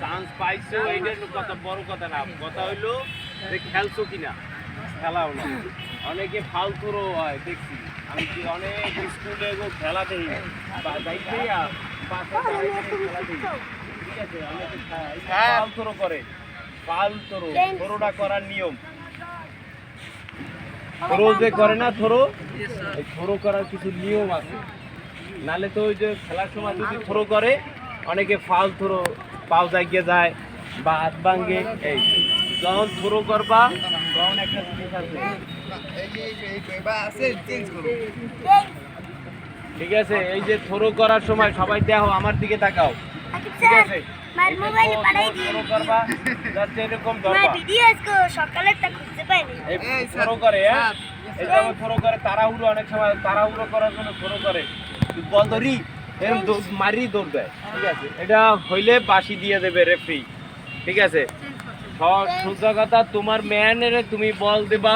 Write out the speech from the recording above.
Chance পাইছো এইটা কত বড় কথা না, কথা হইলো যে খেলছো কিনা, খেলাও না। অনেকে ফালতুরও হয় দেখছি, আমি কি অনেক স্কুলে খেলা দেখি যাইতেই খেলা দেখি, ঠিক আছে, অনেকে ফালতুরো করে, ফালতুরো থ্রোটা করার নিয়ম, থ্রো যে করে না থ্রো, এই থ্রো করার কিছু নিয়ম আছে, নালে তো ওই যে খেলার সময় যদি থ্রো করে অনেকে ফাউল থ্রো, পাও জাগিয়ে যায় বা হাত ভাঙ্গে। এই যখন থ্রো করবা তখন একটা জিনিস আছে, ঠিক আছে, এই যে থ্রো করার সময় সবাই দেখো আমার দিকে তাকাও, ঠিক আছে, থ্রো করবা যাতে এরকম ধরবা, থ্রো করে, হ্যাঁ এই যেমন থ্রো করে তাড়াহুড়ো, অনেক সময় তাড়াহুড়ো করার জন্য থ্রো করে, বল ধরি এরকম মারি দৌড় দেয়, ঠিক আছে, এটা হইলে বাঁশি দিয়ে দেবে রেফারি, ঠিক আছে। সোজা কথা, তোমার ম্যানের তুমি বল দেবা।